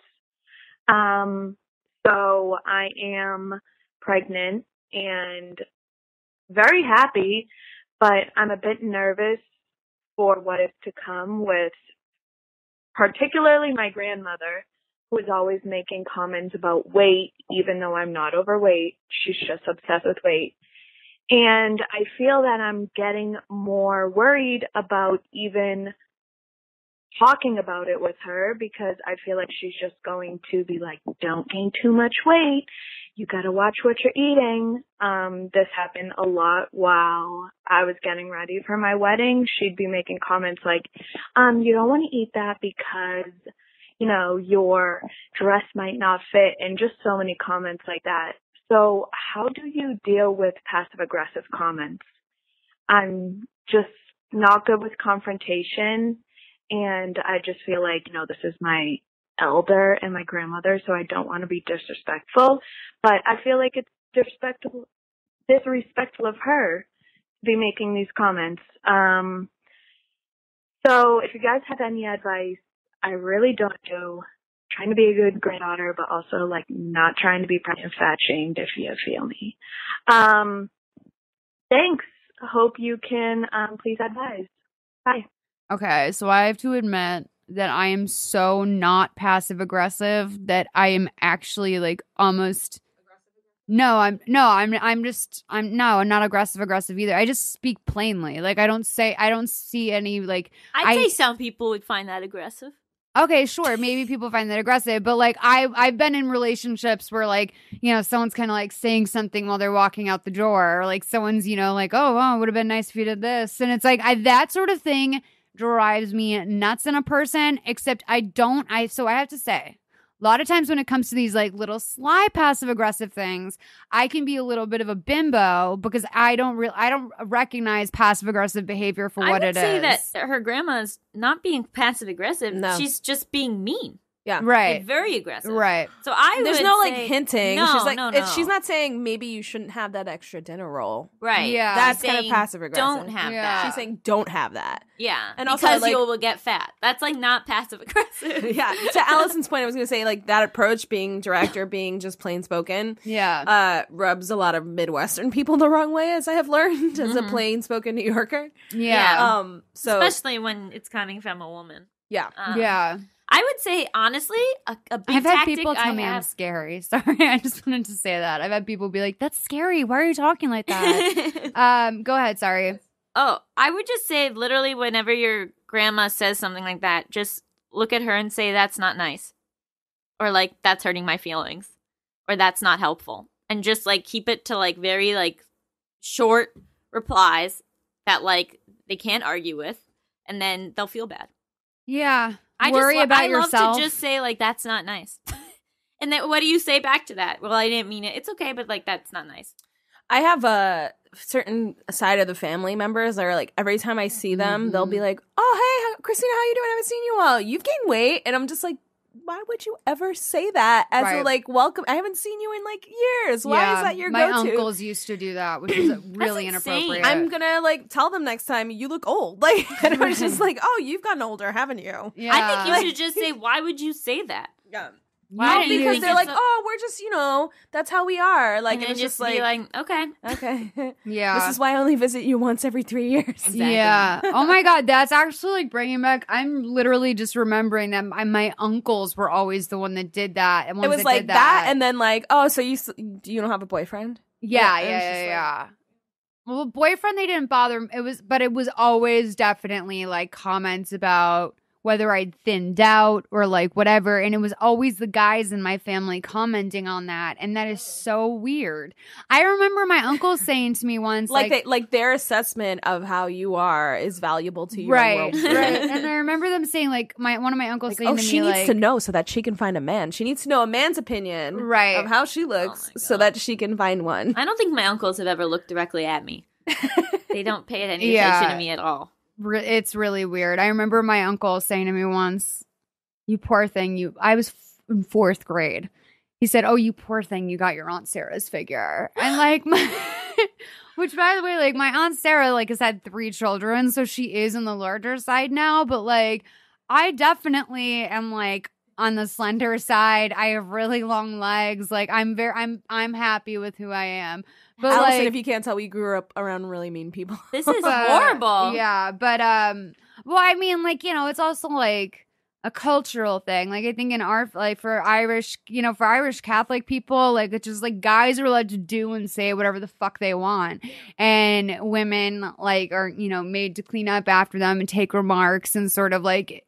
[SPEAKER 5] So I am pregnant and very happy, but I'm a bit nervous for what is to come with particularly my grandmother, who is always making comments about weight, even though I'm not overweight. She's just obsessed with weight. And I feel that I'm getting more worried about even talking about it with her, because I feel like she's just going to be like, don't gain too much weight. You got to watch what you're eating. This happened a lot while I was getting ready for my wedding. She'd be making comments like, you don't want to eat that because your dress might not fit, and just so many comments like that. So how do you deal with passive-aggressive comments? I'm just not good with confrontation, and I just feel like, this is my elder and my grandmother, so I don't want to be disrespectful, but I feel like it's disrespectful of her to be making these comments. So if you guys have any advice, I really don't do trying to be a good granddaughter, but also like not trying to be pregnant fat shamed, if you feel me. Thanks. Hope you can please advise. Bye.
[SPEAKER 1] Okay, so I have to admit that I am so not passive aggressive that I am actually like almost. I'm not aggressive either. I just speak plainly. Like I don't see any like.
[SPEAKER 2] I'd say some people would find that aggressive.
[SPEAKER 1] Okay, sure. Maybe people find that aggressive, but like I've been in relationships where like, someone's kind of like saying something while they're walking out the door, or like someone's, like, oh, wow, it would have been nice if you did this. And it's like that sort of thing drives me nuts in a person, except so I have to say, a lot of times when it comes to these like little sly passive aggressive things, I can be a little bit of a bimbo because I don't recognize passive aggressive behavior for what it is.
[SPEAKER 2] I would say that her grandma's not being passive aggressive. No. She's just being mean.
[SPEAKER 3] Yeah.
[SPEAKER 1] Right.
[SPEAKER 2] Like, very aggressive.
[SPEAKER 1] Right.
[SPEAKER 2] So
[SPEAKER 3] there's no like hinting.
[SPEAKER 2] No,
[SPEAKER 3] she's like,
[SPEAKER 2] no.
[SPEAKER 3] She's not saying maybe you shouldn't have that extra dinner roll.
[SPEAKER 2] Right.
[SPEAKER 1] Yeah.
[SPEAKER 3] That's kind of passive aggressive.
[SPEAKER 2] Don't have that.
[SPEAKER 3] She's saying don't have that.
[SPEAKER 2] Yeah.
[SPEAKER 3] And
[SPEAKER 2] because
[SPEAKER 3] also, like,
[SPEAKER 2] you will get fat. That's like not passive aggressive.
[SPEAKER 3] Yeah. To Allison's point, I was going to say like that approach, being direct or being just plain spoken.
[SPEAKER 1] Yeah.
[SPEAKER 3] Rubs a lot of Midwestern people the wrong way, as I have learned as a plain spoken New Yorker.
[SPEAKER 1] Yeah.
[SPEAKER 3] So
[SPEAKER 2] especially when it's coming from a woman.
[SPEAKER 3] Yeah.
[SPEAKER 1] Yeah.
[SPEAKER 2] I would say, honestly, a big
[SPEAKER 1] I've had
[SPEAKER 2] tactic
[SPEAKER 1] people tell me I'm scary. Sorry, I just wanted to say that. I've had people be like, that's scary. Why are you talking like that? Go ahead. Sorry.
[SPEAKER 2] Oh, I would just say literally whenever your grandma says something like that, just look at her and say, that's not nice. Or like, that's hurting my feelings. Or that's not helpful. And just like keep it to like very like short replies that like they can't argue with. And then they'll feel bad.
[SPEAKER 1] Yeah. Worry about yourself.
[SPEAKER 2] I love to just say, like, that's not nice. And then what do you say back to that? Well, I didn't mean it. It's okay, but, like, that's not nice.
[SPEAKER 3] I have a certain side of the family members that are, like, every time I see them, they'll be like, oh, hey, Christina, how you doing? I haven't seen you in a while. You've gained weight. And I'm just like, why would you ever say that as a, like, welcome? I haven't seen you in, like, years. Why is that your go-to?
[SPEAKER 1] My uncles used to do that, which is really inappropriate.
[SPEAKER 3] I'm going to, like, tell them next time, you look old. Like, and I was just like, oh, you've gotten older, haven't you?
[SPEAKER 1] Yeah.
[SPEAKER 2] I think you should just say, why would you say that?
[SPEAKER 3] Yeah.
[SPEAKER 2] Why do you
[SPEAKER 3] because
[SPEAKER 2] think
[SPEAKER 3] they're
[SPEAKER 2] it's
[SPEAKER 3] like, oh, we're just, that's how we are. Like,
[SPEAKER 2] and
[SPEAKER 3] and it's
[SPEAKER 2] just
[SPEAKER 3] just
[SPEAKER 2] be
[SPEAKER 3] like,
[SPEAKER 2] okay.
[SPEAKER 3] Yeah. This is why I only visit you once every 3 years.
[SPEAKER 2] Exactly.
[SPEAKER 1] Yeah. Oh my God. That's actually like bringing back. I'm literally just remembering that my uncles were always the one that did that. And
[SPEAKER 3] It was like that. And then like, oh, so you don't have a boyfriend?
[SPEAKER 1] Yeah. Well, boyfriend, they didn't bother. But it was always definitely like comments about whether I'd thinned out or like whatever. And it was always the guys in my family commenting on that. And that is so weird. I remember my uncle saying to me once,
[SPEAKER 3] like their assessment of how you are is valuable to you.
[SPEAKER 1] Right. And I remember them saying like one of my uncles saying to me,
[SPEAKER 3] she needs to know so that she can find a man. She needs to know a man's opinion of how she looks so that she can find one.
[SPEAKER 2] I don't think my uncles have ever looked directly at me. They don't pay any attention to me at all.
[SPEAKER 1] It's really weird. I remember my uncle saying to me once, "You poor thing, I was in 4th grade." He said, "Oh, you poor thing, you got your Aunt Sarah's figure." And like, which by the way, like my Aunt Sarah like has had 3 children, so she is on the larger side now. But like, I definitely am like on the slender side. I have really long legs. Like I'm happy with who I am. But
[SPEAKER 3] Allison,
[SPEAKER 1] like,
[SPEAKER 3] if you can't tell, we grew up around really mean people.
[SPEAKER 2] This is horrible.
[SPEAKER 1] Yeah, but well, I mean, like, it's also like a cultural thing. Like I think in our for Irish Catholic people, like it's just like guys are allowed to do and say whatever the fuck they want, and women like are made to clean up after them and take remarks and sort of like.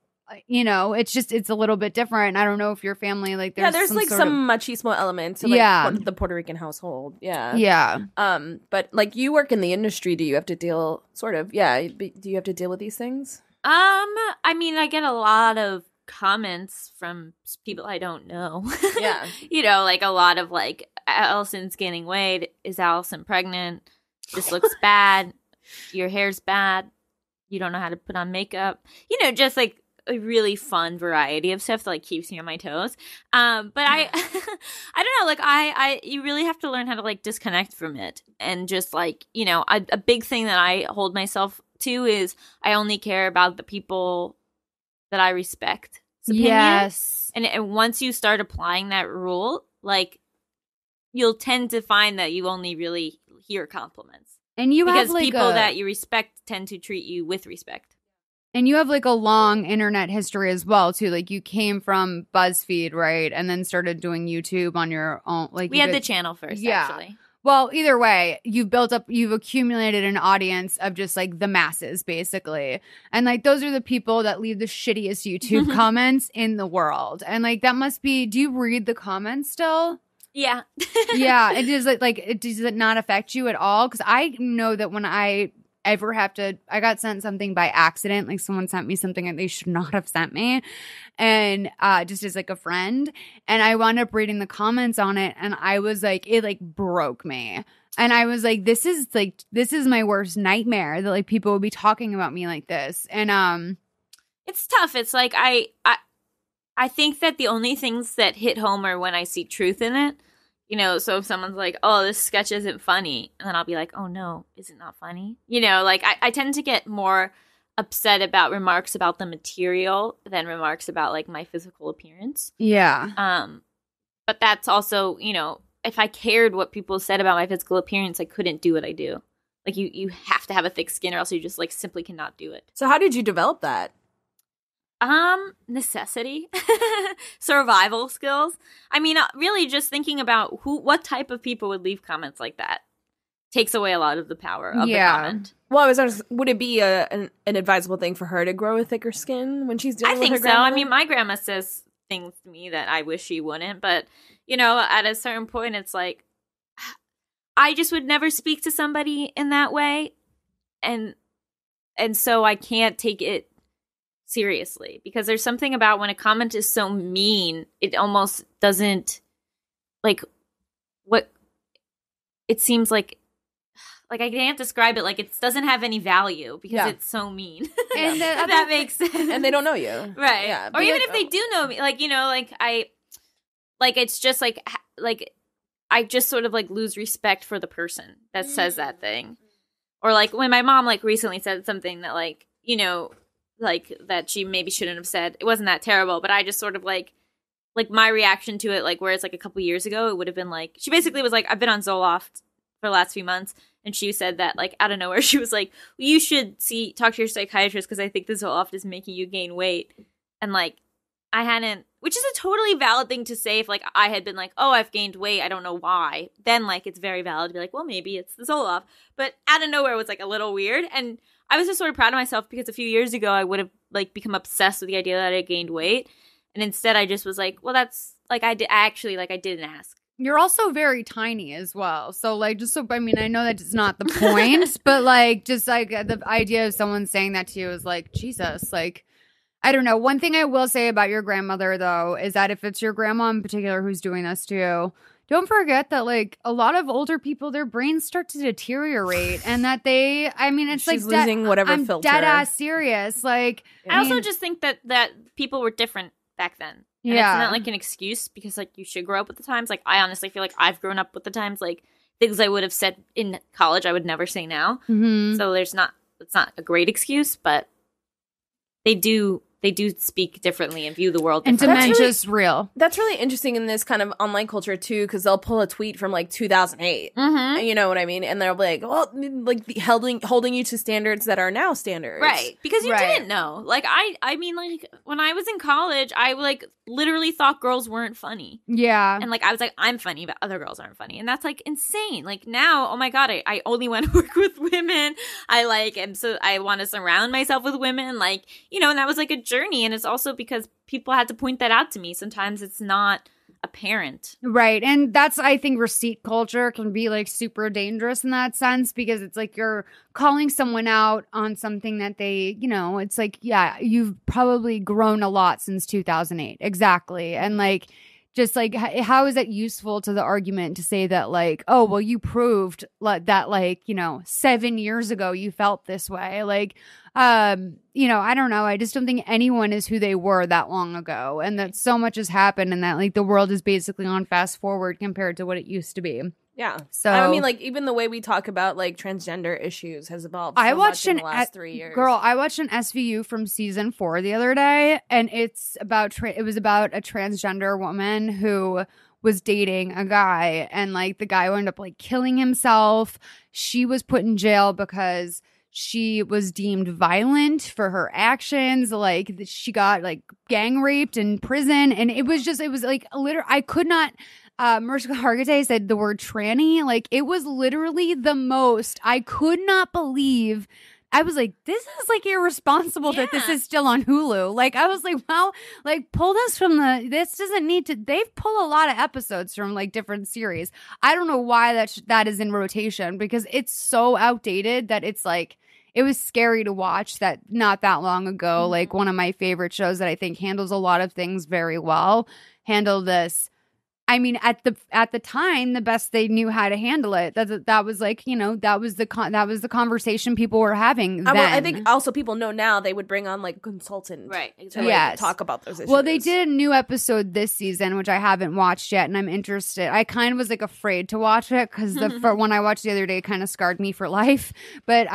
[SPEAKER 1] It's a little bit different. I don't know if your family like there's
[SPEAKER 3] some machismo element to like the Puerto Rican household. Yeah. But like you work in the industry, do you have to deal do you have to deal with these things?
[SPEAKER 2] I mean, I get a lot of comments from people I don't know.
[SPEAKER 3] Yeah.
[SPEAKER 2] Like a lot of like, Allison's gaining weight. Is Allison pregnant? This looks bad. Your hair's bad. You don't know how to put on makeup. Just like a really fun variety of stuff that like keeps me on my toes. But I don't know, like you really have to learn how to like disconnect from it. And just like, a big thing that I hold myself to is I only care about the people that I respect.
[SPEAKER 1] Yes.
[SPEAKER 2] And once you start applying that rule, like you'll tend to find that you only really hear compliments.
[SPEAKER 1] And you
[SPEAKER 2] because
[SPEAKER 1] have like
[SPEAKER 2] people that you respect tend to treat you with respect.
[SPEAKER 1] And you have like a long internet history as well too. Like you came from BuzzFeed, right? And then started doing YouTube on your own. Like
[SPEAKER 2] we had the channel first, actually.
[SPEAKER 1] Well, either way, you've accumulated an audience of just like the masses, basically. And like those are the people that leave the shittiest YouTube comments in the world. And like that must be, do you read the comments still?
[SPEAKER 2] Yeah.
[SPEAKER 1] Yeah. Does it not affect you at all? Because I know that when I got sent something by accident, like someone sent me something that they should not have sent me, and just as like a friend, and I wound up reading the comments on it, and I was like, it like broke me, and I was like, this is my worst nightmare, that like people would be talking about me like this. And
[SPEAKER 2] it's tough. It's like I think that the only things that hit home are when I see truth in it. So if someone's like, oh, this sketch isn't funny, and then I'll be like, oh, no, is it not funny? Like I tend to get more upset about remarks about the material than remarks about like my physical appearance.
[SPEAKER 1] Yeah.
[SPEAKER 2] But that's also, if I cared what people said about my physical appearance, I couldn't do what I do. Like you have to have a thick skin or else you just like simply cannot do it.
[SPEAKER 3] So how did you develop that?
[SPEAKER 2] Necessity, survival skills. I mean, really just thinking about what type of people would leave comments like that takes away a lot of the power of the comment.
[SPEAKER 3] Well, would it be an advisable thing for her to grow a thicker skin when she's dealing with her grandmother?
[SPEAKER 2] I think so. I mean, my grandma says things to me that I wish she wouldn't, but at a certain point, it's like, I just would never speak to somebody in that way. And so I can't take it seriously, because there's something about when a comment is so mean, it almost doesn't like what it seems like I can't describe it, like it doesn't have any value because it's so mean. And that makes sense.
[SPEAKER 3] And they don't know you,
[SPEAKER 2] right? Yeah, or even if they do know me, like it's just like I just sort of like lose respect for the person that says that thing. Or like when my mom like recently said something that like like that she maybe shouldn't have said. It wasn't that terrible, but I just sort of like like my reaction to it, like whereas like a couple years ago, it would have been like, she basically was like, I've been on Zoloft for the last few months. And she said that like out of nowhere, she was like, well, you should talk to your psychiatrist because I think the Zoloft is making you gain weight. And like, I hadn't, which is a totally valid thing to say if like I had been like, oh, I've gained weight, I don't know why. Then like it's very valid to be like, well, maybe it's the Zoloft. But out of nowhere it was like a little weird. And I was just sort of proud of myself because a few years ago I would have like become obsessed with the idea that I gained weight. And instead I just was like, well, that's like I didn't ask.
[SPEAKER 1] You're also very tiny as well. So like just so I mean, I know that's not the point, but like just like the idea of someone saying that to you is like, Jesus, like I don't know. One thing I will say about your grandmother, though, is that if it's your grandma in particular who's doing this to you, don't forget that, like, a lot of older people, their brains start to deteriorate and that it's
[SPEAKER 3] She's
[SPEAKER 1] like
[SPEAKER 3] losing whatever
[SPEAKER 1] I'm
[SPEAKER 3] filter.
[SPEAKER 1] dead ass serious. Like,
[SPEAKER 2] I also just think that people were different back then. And
[SPEAKER 1] yeah.
[SPEAKER 2] It's not like an excuse because, like, you should grow up with the times. Like, I honestly feel like I've grown up with the times. Like, things I would have said in college, I would never say now.
[SPEAKER 1] Mm-hmm.
[SPEAKER 2] So it's not a great excuse, but they do speak differently and view the world
[SPEAKER 1] and
[SPEAKER 2] differently.
[SPEAKER 1] dementia's real.
[SPEAKER 3] That's really interesting in this kind of online culture too, because they'll pull a tweet from like 2008.
[SPEAKER 2] Mm-hmm.
[SPEAKER 3] You know what I mean? And they'll be like, well, like holding you to standards that are now standards.
[SPEAKER 2] Right. Because you didn't know. Like, I mean, like, when I was in college, I, like, literally thought girls weren't funny.
[SPEAKER 1] Yeah.
[SPEAKER 2] And, like, I was like, I'm funny, but other girls aren't funny. And that's, like, insane. Like, now, oh, my God, I only want to work with women. I want to surround myself with women. Like, you know, and that was, like, a journey. And it's also because people had to point that out to me. Sometimes it's not apparent.
[SPEAKER 1] Right. And that's, I think, receipt culture can be like super dangerous in that sense because it's like you're calling someone out on something that they, you know, it's like, yeah, you've probably grown a lot since 2008. Exactly. And like, just like, how is that useful to the argument to say that like, oh, well, you proved that like, you know, 7 years ago you felt this way. Like, you know, I don't know. I just don't think anyone is who they were that long ago. And that so much has happened and that like the world is basically on fast forward compared to what it used to be.
[SPEAKER 3] Yeah.
[SPEAKER 1] So
[SPEAKER 3] I mean, like, even the way we talk about like transgender issues has evolved so much in the last 3 years.
[SPEAKER 1] Girl, I watched an SVU from season 4 the other day, and it's about it was about a transgender woman who was dating a guy, and like the guy wound up like killing himself. She was put in jail because she was deemed violent for her actions. Like she got like gang raped in prison, and it was like literally I could not. Mariska Hargitay said the word tranny. Like it was literally the most. I could not believe. I was like, this is like irresponsible that this is still on Hulu. Like I was like, well, like pull this from this doesn't need to. They've pulled a lot of episodes from like different series. I don't know why that is in rotation because it's so outdated that it's like. It was scary to watch that not that long ago. Mm-hmm. Like one of my favorite shows that I think handles a lot of things very well. Handled this. I mean, at the time, the best they knew how to handle it. That was like, you know, that was the conversation people were having then.
[SPEAKER 3] Well, I think also people know now they would bring on like consultant,
[SPEAKER 2] right?
[SPEAKER 3] To like, talk about those issues.
[SPEAKER 1] Well, they did a new episode this season, which I haven't watched yet, and I'm interested. I kind of was like afraid to watch it because the one I watched the other day kind of scarred me for life. But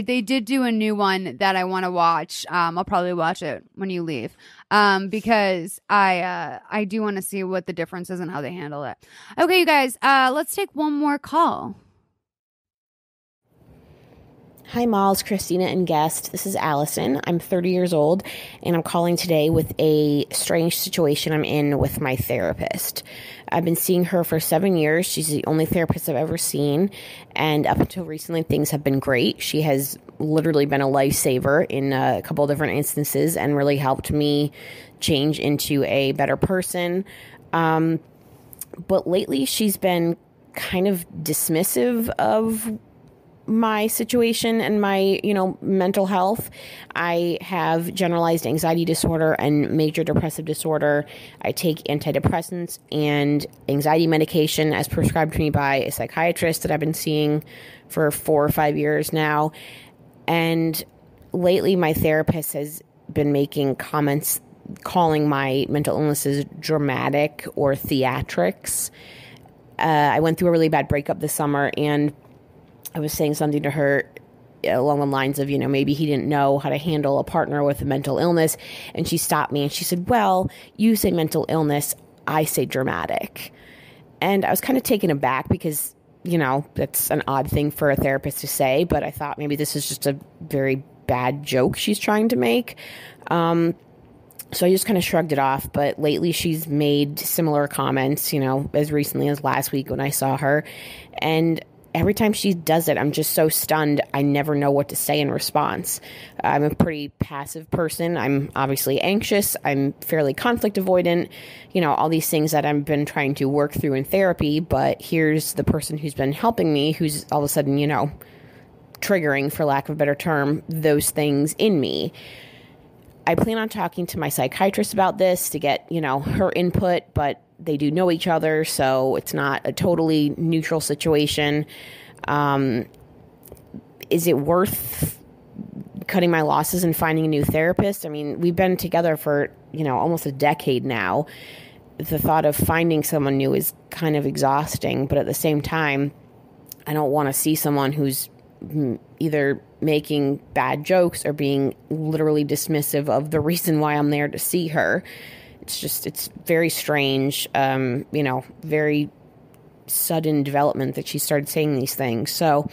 [SPEAKER 1] they did do a new one that I want to watch. I'll probably watch it when you leave. Because I do want to see what the difference is and how they handle it. Okay, you guys, let's take one more call.
[SPEAKER 6] Hi, Malls, Christina, and guest. This is Allison. I'm 30 years old, and I'm calling today with a strange situation I'm in with my therapist. I've been seeing her for 7 years. She's the only therapist I've ever seen, and up until recently, things have been great. She has literally been a lifesaver in a couple of different instances and really helped me change into a better person. But lately, she's been kind of dismissive of my situation and my, mental health. I have generalized anxiety disorder and major depressive disorder. I take antidepressants and anxiety medication as prescribed to me by a psychiatrist that I've been seeing for 4 or 5 years now. And lately my therapist has been making comments calling my mental illnesses dramatic or theatrics. I went through a really bad breakup this summer, and I was saying something to her along the lines of, maybe he didn't know how to handle a partner with a mental illness. And she stopped me and she said, well, you say mental illness. I say dramatic. And I was kind of taken aback because, you know, that's an odd thing for a therapist to say, but I thought maybe this is just a very bad joke she's trying to make. So I just kind of shrugged it off. But lately she's made similar comments, you know, as recently as last week when I saw her. And every time she does it, I'm just so stunned. I never know what to say in response. I'm a pretty passive person. I'm obviously anxious. I'm fairly conflict avoidant, you know, all these things that I've been trying to work through in therapy. But here's the person who's been helping me, who's all of a sudden, you know, triggering, for lack of a better term, those things in me. I plan on talking to my psychiatrist about this to get, you know, her input, but they do know each other, so it's not a totally neutral situation. Is it worth cutting my losses and finding a new therapist? I mean, we've been together for, you know, almost a decade now. The thought of finding someone new is kind of exhausting, but at the same time, I don't want to see someone who's either making bad jokes or being literally dismissive of the reason why I'm there to see her. It's very strange, you know, very sudden development that she started saying these things. So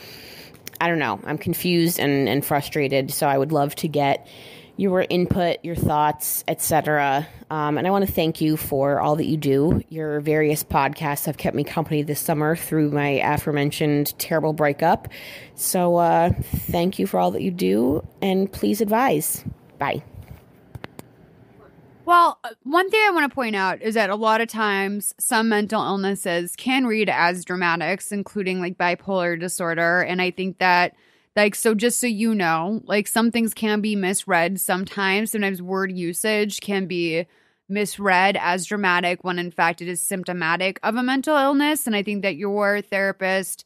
[SPEAKER 6] I don't know. I'm confused and frustrated. So I would love to get your input, your thoughts, etc. And I want to thank you for all that you do. Your various podcasts have kept me company this summer through my aforementioned terrible breakup. So thank you for all that you do, and please advise. Bye.
[SPEAKER 1] Well, one thing I want to point out is that a lot of times some mental illnesses can read as dramatics, including like bipolar disorder. And I think that, like, so just so you know, like, some things can be misread sometimes. Sometimes word usage can be misread as dramatic when in fact it is symptomatic of a mental illness. And I think that your therapist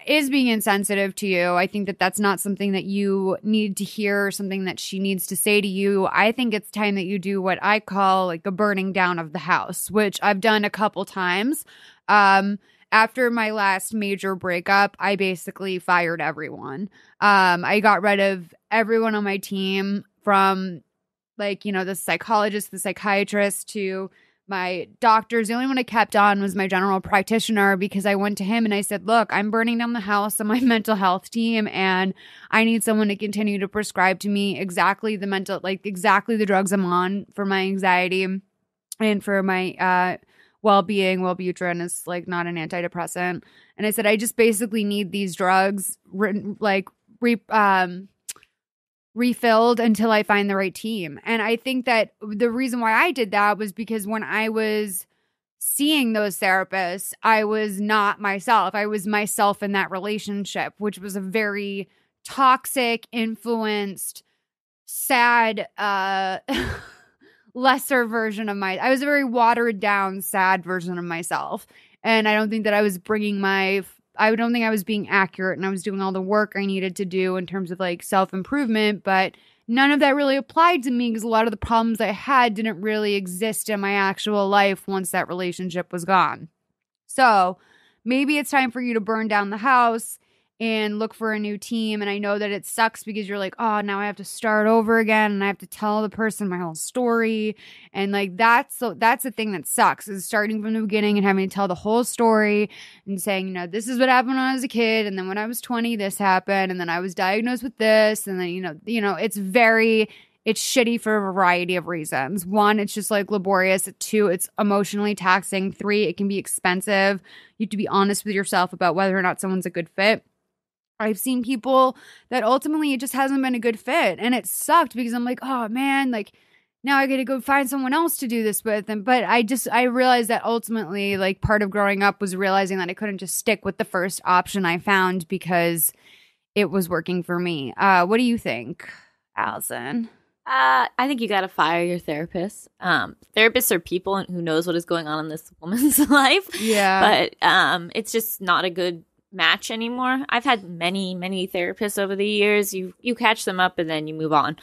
[SPEAKER 1] is being insensitive to you. I think that that's not something that you need to hear or something that she needs to say to you. I think it's time that you do what I call like a burning down of the house, which I've done a couple times. After my last major breakup, I basically fired everyone. I got rid of everyone on my team, from like, you know, the psychologist, the psychiatrist, to my doctors. The only one I kept on was my general practitioner, because I went to him and I said, look, I'm burning down the house on my mental health team, and I need someone to continue to prescribe to me exactly the drugs I'm on for my anxiety and for my well-being. Wellbutrin is like not an antidepressant. And I said, I just basically need these drugs refilled until I find the right team. And I think that the reason why I did that was because when I was seeing those therapists, I was not myself. I was myself in that relationship, which was a very toxic, influenced, sad, lesser version of I was a very watered down, sad version of myself. And I don't think that I was I don't think I was being accurate, and I was doing all the work I needed to do in terms of like self-improvement, but none of that really applied to me because a lot of the problems I had didn't really exist in my actual life once that relationship was gone. So maybe it's time for you to burn down the house and look for a new team. And I know that it sucks because you're like, oh, now I have to start over again and I have to tell the person my whole story. And like, that's the thing that sucks, is starting from the beginning and having to tell the whole story and saying, you know, this is what happened when I was a kid. And then when I was 20, this happened. And then I was diagnosed with this. And then, you know, it's shitty for a variety of reasons. One, it's just like laborious. Two, it's emotionally taxing. Three, it can be expensive. You have to be honest with yourself about whether or not someone's a good fit. I've seen people that ultimately it just hasn't been a good fit. And it sucked because I'm like, oh man, like now I got to go find someone else to do this with. But I realized that ultimately, like, part of growing up was realizing that I couldn't just stick with the first option I found because it was working for me. What do you think, Allison?
[SPEAKER 2] I think you got to fire your therapist. Therapists are people who knows what is going on in this woman's life.
[SPEAKER 1] Yeah.
[SPEAKER 2] But it's just not a good match anymore. I've had many therapists over the years. You catch them up and then you move on.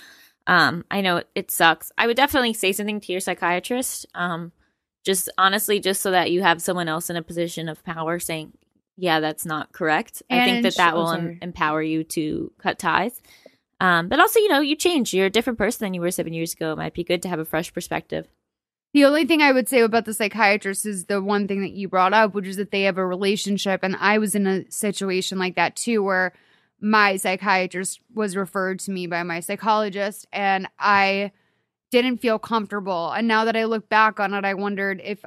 [SPEAKER 2] I know it sucks. I would definitely say something to your psychiatrist, just honestly, just so that you have someone else in a position of power saying, yeah, that's not correct. I think that will empower you to cut ties. But also, you know, you change. You're a different person than you were 7 years ago. It might be good to have a fresh perspective.
[SPEAKER 1] The only thing I would say about the psychiatrist is the one thing that you brought up, which is that they have a relationship. And I was in a situation like that too, where my psychiatrist was referred to me by my psychologist and I didn't feel comfortable. And now that I look back on it, I wonder if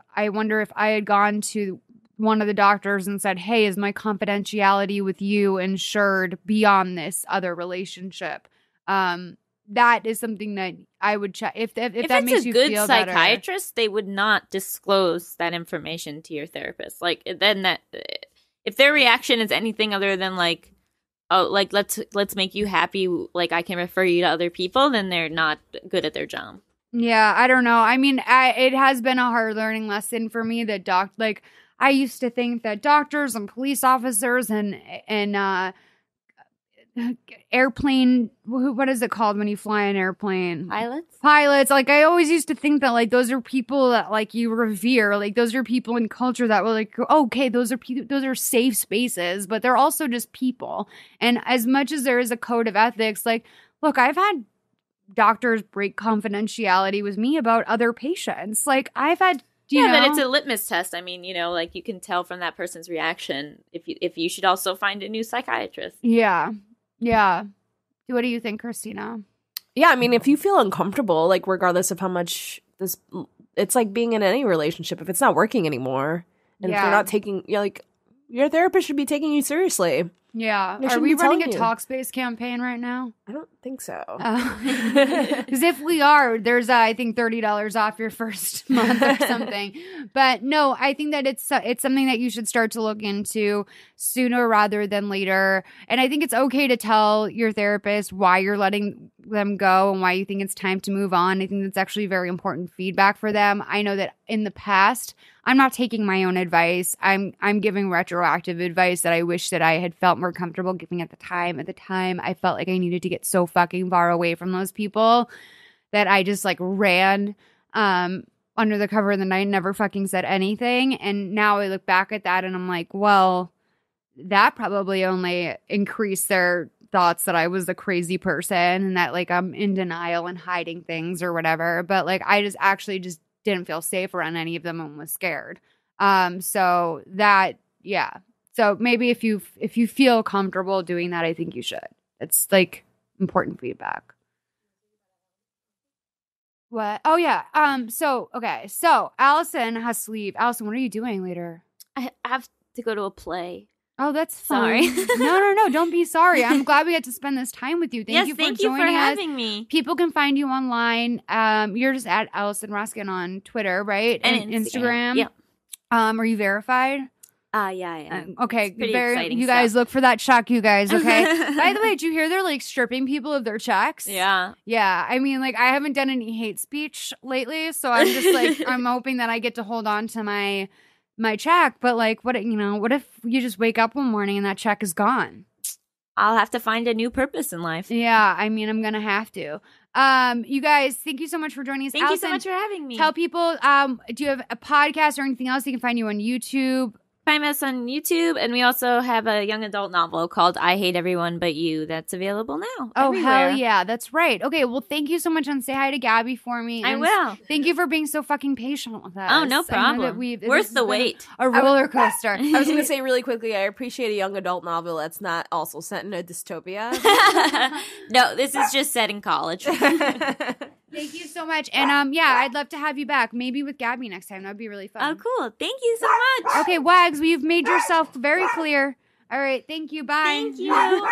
[SPEAKER 1] I had gone to one of the doctors and said, hey, is my confidentiality with you insured beyond this other relationship? That is something that I would check. If that makes you feel better. If it's a good
[SPEAKER 2] psychiatrist, they would not disclose that information to your therapist. Like, then that, if their reaction is anything other than like, oh, like let's make you happy, like I can refer you to other people, then they're not good at their job.
[SPEAKER 1] Yeah, I don't know. I mean, it has been a hard learning lesson for me that I used to think that doctors and police officers and airplane, what is it called when you fly an airplane? Pilots. Like, I always used to think that, like, those are people that, like, you revere. Like, those are people in culture that were like, okay, those are safe spaces, but they're also just people. And as much as there is a code of ethics, like, look, I've had doctors break confidentiality with me about other patients. Like, I've had, you know,
[SPEAKER 2] but it's a litmus test. I mean, you know, like, you can tell from that person's reaction if you should also find a new psychiatrist.
[SPEAKER 1] Yeah. Yeah. What do you think, Christina?
[SPEAKER 3] Yeah, I mean, if you feel uncomfortable, like, regardless of how much it's like being in any relationship. If it's not working anymore, and if they're not taking, like, your therapist should be taking you seriously.
[SPEAKER 1] Yeah. Are we running a Talkspace campaign right now?
[SPEAKER 3] I don't think so.
[SPEAKER 1] Because if we are, there's, I think, $30 off your first month or something. But no, I think that it's something that you should start to look into sooner rather than later. And I think it's okay to tell your therapist why you're letting them go and why you think it's time to move on. I think that's actually very important feedback for them. I know that in the past, I'm not taking my own advice. I'm giving retroactive advice that I wish that I had felt more comfortable giving at the time. At the time, I felt like I needed to get so fucking far away from those people that I just, like, ran under the cover of the night and never fucking said anything. And now I look back at that and I'm like, well, that probably only increased their thoughts that I was the crazy person and that, like, I'm in denial and hiding things or whatever. But, like, I just actually just didn't feel safe around any of them and was scared. So that, yeah. So maybe if you feel comfortable doing that, I think you should. It's, like, important feedback. What? Oh, yeah. So Allison has to leave. Allison, what are you doing later?
[SPEAKER 2] I have to go to a play.
[SPEAKER 1] Oh, that's fine. Sorry. No. Don't be sorry. I'm glad we had to spend this time with you. Thank you for joining us.
[SPEAKER 2] Having me.
[SPEAKER 1] People can find you online. You're just at Allison Raskin on Twitter, right?
[SPEAKER 2] And Instagram.
[SPEAKER 1] Yeah. Are you verified?
[SPEAKER 2] Yeah, I am.
[SPEAKER 1] Okay.
[SPEAKER 2] It's pretty exciting
[SPEAKER 1] you guys look for that check, you guys, okay? By the way, did you hear they're, like, stripping people of their checks?
[SPEAKER 2] Yeah.
[SPEAKER 1] Yeah. I mean, like, I haven't done any hate speech lately, so I'm just, like, I'm hoping that I get to hold on to my check, but, like, what if you just wake up one morning and that check is gone?
[SPEAKER 2] I'll have to find a new purpose in life.
[SPEAKER 1] Yeah, I mean, I'm gonna have to. You guys, thank you so much for joining us.
[SPEAKER 2] Thank you so much for having me.
[SPEAKER 1] Tell people, do you have a podcast or anything else? They can find you on YouTube.
[SPEAKER 2] Find us on YouTube, and we also have a young adult novel called I Hate Everyone But You that's available now.
[SPEAKER 1] Oh,
[SPEAKER 2] everywhere.
[SPEAKER 1] Hell yeah, that's right. Okay, well, thank you so much, and say hi to Gabby for me.
[SPEAKER 2] I will.
[SPEAKER 1] Thank you for being so fucking patient with us.
[SPEAKER 2] Oh, no problem. Worth the wait.
[SPEAKER 1] A roller coaster.
[SPEAKER 3] I was going to say really quickly, I appreciate a young adult novel that's not also set in a dystopia.
[SPEAKER 2] No, this is just set in college.
[SPEAKER 1] Thank you so much. And yeah, I'd love to have you back. Maybe with Gabby next time. That would be really fun.
[SPEAKER 2] Oh, cool. Thank you so much.
[SPEAKER 1] Okay, Wags, you've made yourself very clear. All right, thank you. Bye.
[SPEAKER 2] Thank you.